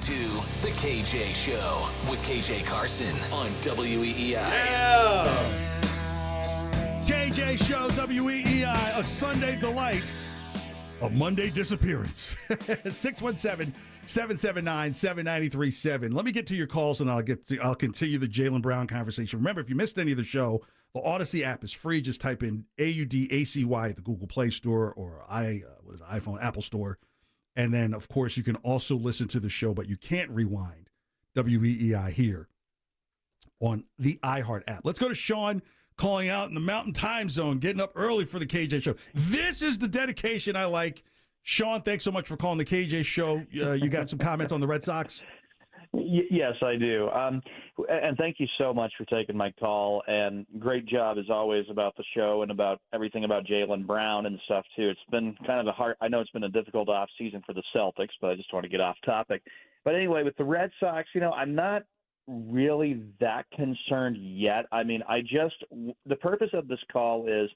to The KJ Show with KJ Carson on WEEI. Yeah! KJ Show, WEEI, a Sunday delight, a Monday disappearance. 617-779-7937. Let me get to your calls, and I'll continue the Jaylen Brown conversation. Remember, if you missed any of the show, the Odyssey app is free. Just type in AUDACY at the Google Play Store or iPhone, Apple Store. And then, of course, you can also listen to the show, but you can't rewind WEEI here on the iHeart app. Let's go to Sean calling out in the Mountain Time Zone, getting up early for the KJ Show. This is the dedication I like. Sean, thanks so much for calling the KJ Show. You got some comments on the Red Sox? Yes, I do. And thank you so much for taking my call. And great job, as always, about the show and about everything about Jaylen Brown and stuff, too. It's been kind of I know it's been a difficult offseason for the Celtics, but I just want to get off topic. But anyway, with the Red Sox, I'm not really that concerned yet. I mean, the purpose of this call is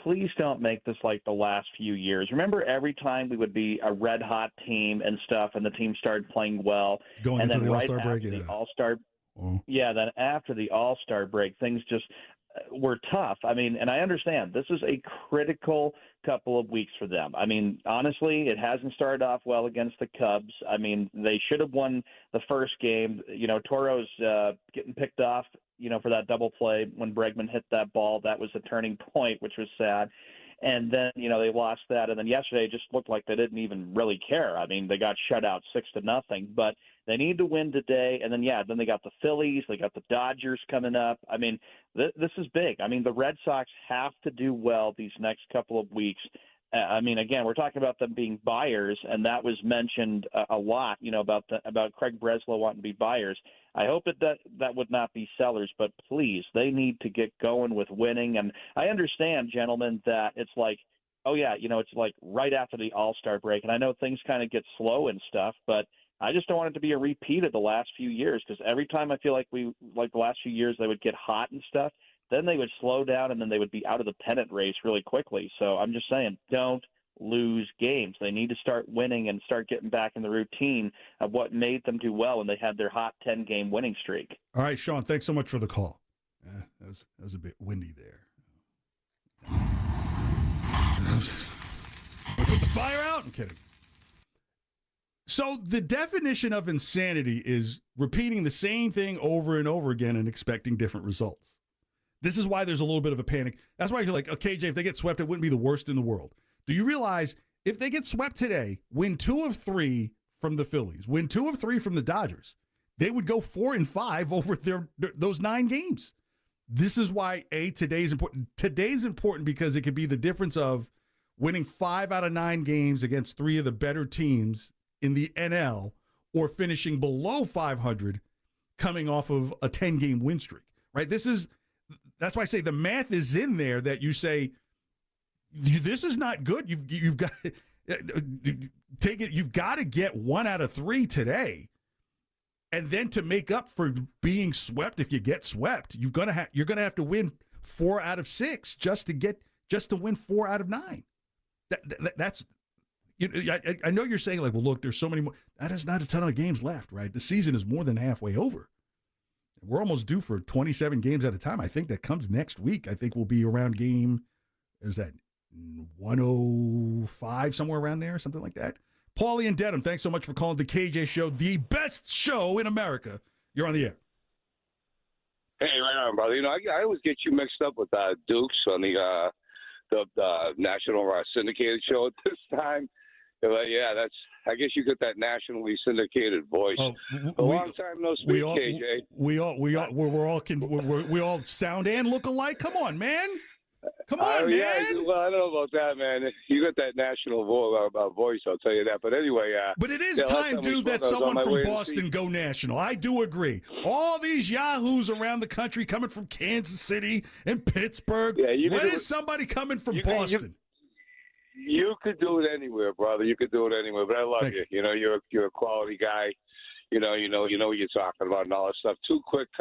please don't make this like the last few years. Remember every time we would be a red-hot team and stuff, and the team started playing well. Going and into then the right All-Star after break, the All-Star then after the All-Star break, things just were tough. I mean, and I understand this is a critical couple of weeks for them. I mean, honestly, it hasn't started off well against the Cubs. I mean, they should have won the first game. Toro's getting picked off, for that double play when Bregman hit that ball. That was a turning point, which was sad. And then, they lost that. And then yesterday it just looked like they didn't even really care. I mean, they got shut out 6-0, but they need to win today. And then they got the Phillies. They got the Dodgers coming up. I mean, this is big. I mean, the Red Sox have to do well these next couple of weeks. I mean, again, we're talking about them being buyers, and that was mentioned a lot, about Craig Breslow wanting to be buyers. I hope that would not be sellers, but please, they need to get going with winning. And I understand, gentlemen, that it's like, it's like right after the All-Star break, and I know things kind of get slow and stuff, but I just don't want it to be a repeat of the last few years, because every time I feel like the last few years they would get hot and stuff, then they would slow down, and then they would be out of the pennant race really quickly. So I'm just saying, don't lose games. They need to start winning and start getting back in the routine of what made them do well when they had their hot 10-game winning streak. All right, Sean, thanks so much for the call. That was a bit windy there. Put the fire out? I'm kidding. So the definition of insanity is repeating the same thing over and over again and expecting different results. This is why there's a little bit of a panic. That's why you're like, okay, Jay, if they get swept, it wouldn't be the worst in the world. Do you realize if they get swept today, win 2 of 3 from the Phillies, win 2 of 3 from the Dodgers, they would go 4-5 over those 9 games. This is why, today's important. Today's important because it could be the difference of winning 5 out of 9 games against 3 of the better teams in the NL or finishing below 500 coming off of a 10-game win streak, right? That's why I say the math is in there that you say, this is not good. You've got take it. You've got to get 1 out of 3 today, and then to make up for being swept, if you get swept, you're gonna have to win 4 out of 6 just to win 4 out of 9. That's I know you're saying like, well, look, there's so many more. That is not a ton of games left, right? The season is more than halfway over. We're almost due for 27 games at a time. I think that comes next week. I think we'll be around game, is that 105, somewhere around there, something like that. Paulie and Dedham, thanks so much for calling the KJ Show, the best show in America. You're on the air. Hey, right on, brother. I always get you mixed up with Dukes on the national syndicated show at this time. But yeah, I guess you get that nationally syndicated voice. A long time no speak, KJ. We all sound and look alike. Come on, man. Come on, man. Yeah, well, I don't know about that, man. You got that national voice, I'll tell you that. But anyway, but it is time, dude, that someone from Boston go national. I do agree. All these yahoos around the country coming from Kansas City and Pittsburgh. Yeah, when is somebody coming from Boston? You could do it anywhere, brother. You could do it anywhere. But I love you. You're a quality guy. You know what you're talking about and all that stuff. A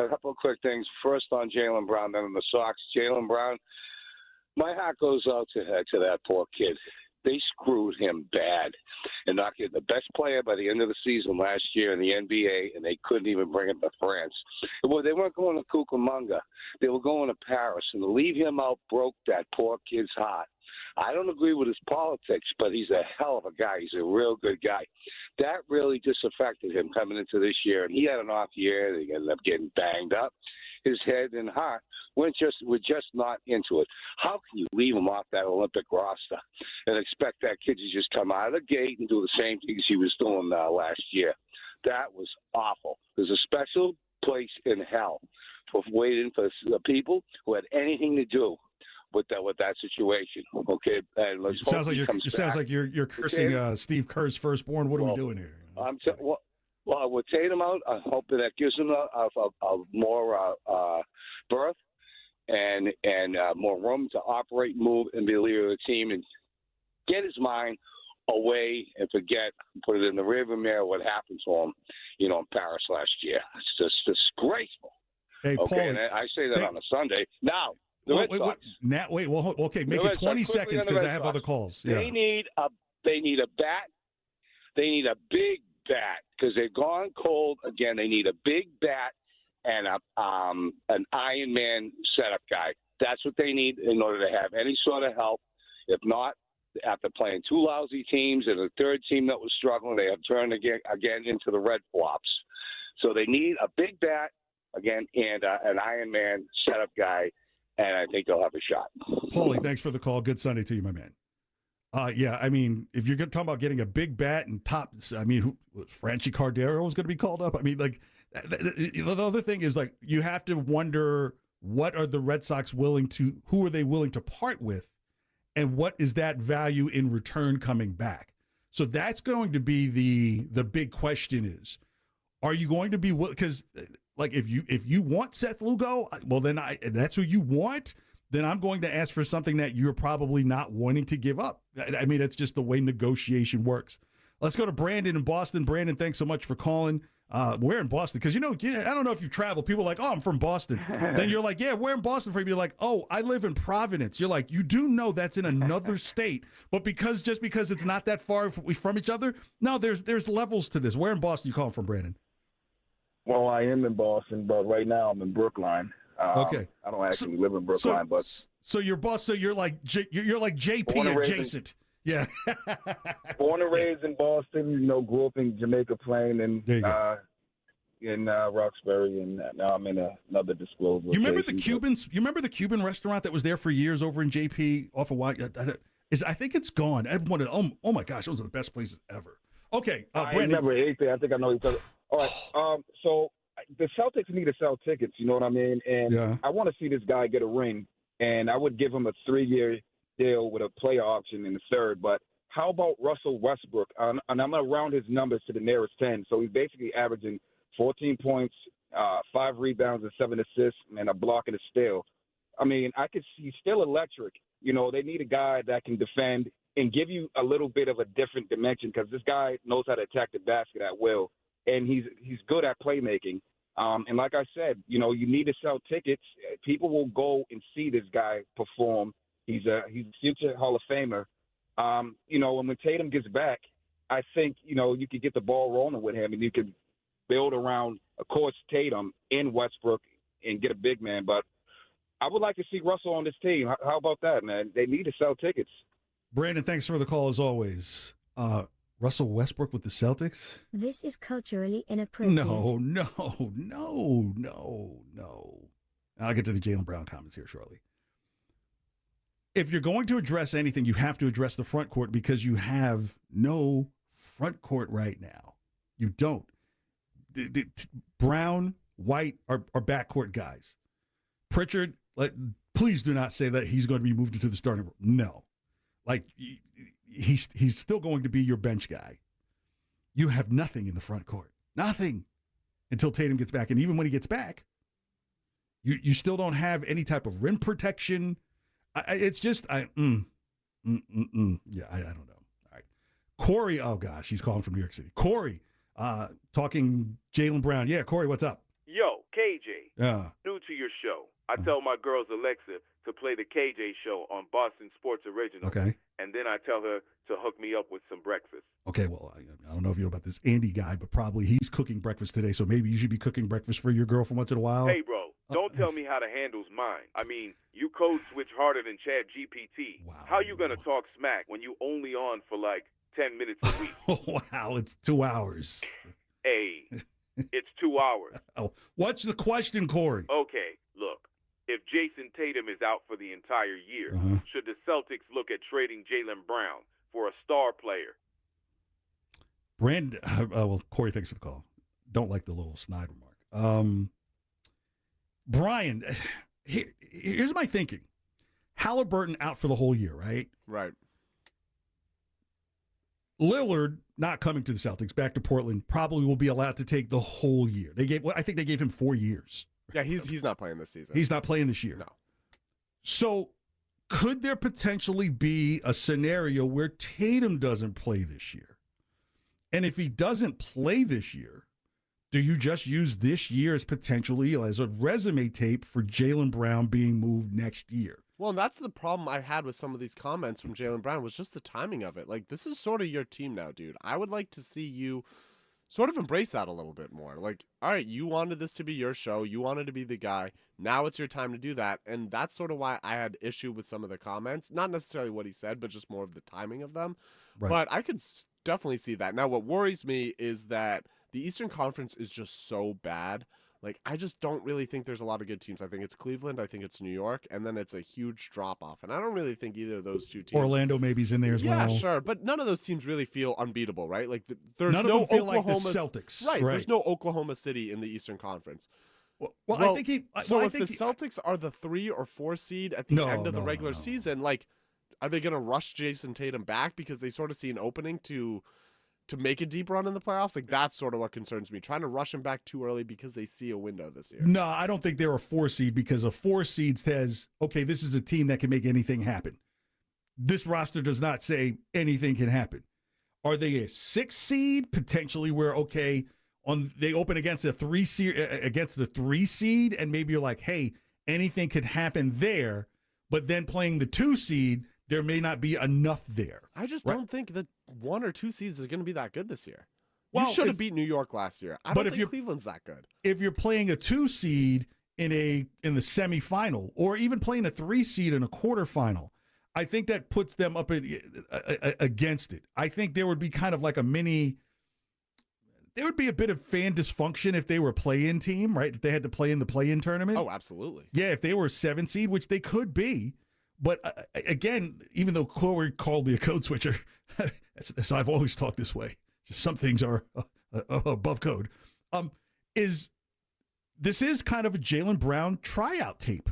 couple of quick things. First on Jaylen Brown, then on the Sox. Jaylen Brown, my heart goes out to that poor kid. they screwed him bad and not getting the best player by the end of the season last year in the NBA, and they couldn't even bring him to France. Well, they weren't going to Cucamonga. They were going to Paris, and to leave him out broke that poor kid's heart. I don't agree with his politics, but he's a hell of a guy. He's a real good guy. That really disaffected him coming into this year, and he had an off year. He ended up getting banged up. His head and heart we're just not into it. How can you leave him off that Olympic roster and expect that kid to just come out of the gate and do the same things he was doing last year? That was awful. There's a special place in hell for waiting for the people who had anything to do with that situation. Okay, and let's sounds like you're cursing Steve Kerr's firstborn. What are we doing here? Well, with Tatum out, I'm hoping that gives him a more berth and more room to operate, move, and be a leader of the team and get his mind away and forget, put it in the rearview mirror what happened to him, in Paris last year. It's just disgraceful. Hey, okay, Paulie, and I say that on a Sunday. Now, the Red Sox. Okay, make it 20 seconds because I have other calls. They need a bat. They need a big bat because they've gone cold again. They need a big bat and an Iron Man setup guy. That's what they need in order to have any sort of help. If not, after playing two lousy teams and a third team that was struggling, they have turned again into the red flops. So they need a big bat again and an Iron Man setup guy, and I think they'll have a shot. Paulie, thanks for the call. Good Sunday to you, my man. Yeah, I mean, if you're going to talk about getting a big bat and top, I mean, Franchi Cardero is going to be called up. I mean, like, the other thing is, like, you have to wonder what are the Red Sox who are they willing to part with, and what is that value in return coming back? So that's going to be the big question is, are you going to be, because, like, if you want Seth Lugo, well, then that's who you want, then I'm going to ask for something that you're probably not wanting to give up. I mean, that's just the way negotiation works. Let's go to Brandon in Boston. Brandon, thanks so much for calling. We're in Boston because, I don't know if you travel. People are like, oh, I'm from Boston. Then you're like, yeah, we're in Boston for you. You're like, oh, I live in Providence. You're like, you do know that's in another state. But just because it's not that far from each other, no, there's levels to this. Where in Boston you calling from, Brandon? Well, I am in Boston, but right now I'm in Brookline. Okay. I don't actually live in Brookline, but so you're you're like JP adjacent. Yeah. Born and raised in Boston, grew up in Jamaica Plain and in Roxbury, and now I'm in another disclosure. You remember the Cubans? You remember the Cuban restaurant that was there for years over in JP off of White? I think it's gone. Oh my gosh, those are the best places ever. Okay, Brandon. I never ate there. I think I know each other. All right. So the Celtics need to sell tickets. You know what I mean? And I want to see this guy get a ring, and I would give him a 3-year deal with a player option in the third. But how about Russell Westbrook? And I'm going to round his numbers to the nearest 10. So he's basically averaging 14 points, 5 rebounds, and 7 assists, and a block and a steal. I mean, he's still electric. They need a guy that can defend and give you a little bit of a different dimension because this guy knows how to attack the basket at will, and he's good at playmaking. And like I said, you need to sell tickets. People will go and see this guy perform. He's a future Hall of Famer. And when Tatum gets back, I think, you could get the ball rolling with him and you could build around, of course, Tatum in Westbrook and get a big man. But I would like to see Russell on this team. How about that, man? They need to sell tickets. Brandon, thanks for the call as always. Russell Westbrook with the Celtics? This is culturally inappropriate. No. I'll get to the Jaylen Brown comments here shortly. If you're going to address anything, you have to address the front court because you have no front court right now. You don't. Brown, White are backcourt guys. Pritchard, please do not say that he's going to be moved into the starting room. No. He's still going to be your bench guy. You have nothing in the front court. Nothing until Tatum gets back. And even when he gets back, you still don't have any type of rim protection. It's just, Yeah, I don't know. All right. Corey, oh gosh, he's calling from New York City. Corey, talking Jaylen Brown. Yeah, Corey, what's up? Yo, KJ. Yeah. New to your show. I tell my girls Alexa to play the KJ Show on Boston Sports Original. Okay. And then I tell her to hook me up with some breakfast. Okay, well, I don't know if you know about this Andy guy, but probably he's cooking breakfast today, so maybe you should be cooking breakfast for your girl from once in a while. Hey, bro, don't tell me how to handle mine. I mean, you code switch harder than Chad GPT. Wow. How you going to talk smack when you only on for like 10 minutes a week? Wow, it's 2 hours. Hey, it's 2 hours. Oh, what's the question, Corey? Okay, look. If Jason Tatum is out for the entire year, should the Celtics look at trading Jaylen Brown for a star player? Well, Corey, thanks for the call. Don't like the little snide remark. Brian, here's my thinking. Halliburton out for the whole year, right? Right. Lillard not coming to the Celtics, back to Portland, probably will be allowed to take the whole year. I think they gave him 4 years. Yeah, he's not playing this season. He's not playing this year. No. So could there potentially be a scenario where Tatum doesn't play this year? And if he doesn't play this year, do you just use this year as potentially as a resume tape for Jaylen Brown being moved next year? Well, and that's the problem I had with some of these comments from Jaylen Brown was just the timing of it. Like, this is sort of your team now, dude. I would like to see you sort of embrace that a little bit more. Like, all right, you wanted this to be your show. You wanted to be the guy. Now it's your time to do that. And that's sort of why I had issue with some of the comments. Not necessarily what he said, but just more of the timing of them. Right. But I could definitely see that. Now, what worries me is that the Eastern Conference is just so bad. Like, I just don't really think there's a lot of good teams. I think it's Cleveland. I think it's New York. And then it's a huge drop-off. And I don't really think either of those two teams. Orlando maybe's in there as well. Yeah, sure. But none of those teams really feel unbeatable, right? Like, there's none no of them feel Oklahoma. Like the Celtics. Right. There's no Oklahoma City in the Eastern Conference. Well, I think he. So if the Celtics are the 3 or 4 seed at the end of the regular season, like, are they going to rush Jason Tatum back because they sort of see an opening to make a deep run in the playoffs? Like, that's sort of what concerns me. Trying to rush him back too early because they see a window this year. No, I don't think they're a 4 seed because a 4 seed says, okay, this is a team that can make anything happen. This roster does not say anything can happen. Are they a 6 seed potentially where, okay, they open against the 3 seed and maybe you're like, hey, anything could happen there, but then playing the 2 seed, there may not be enough there. I just don't think that 1 or 2 seeds is going to be that good this year. Well, you should have beat New York last year. I don't think Cleveland's that good. If you're playing a 2 seed in the semifinal, or even playing a 3 seed in a quarterfinal, I think that puts them up against it. I think there would be kind of like there would be a bit of fan dysfunction if they were a play-in team, right? If they had to play in the play-in tournament. Oh, absolutely. Yeah, if they were a 7 seed, which they could be. But again, even though Corey called me a code switcher, as I've always talked this way, some things are above code. This is kind of a Jaylen Brown tryout tape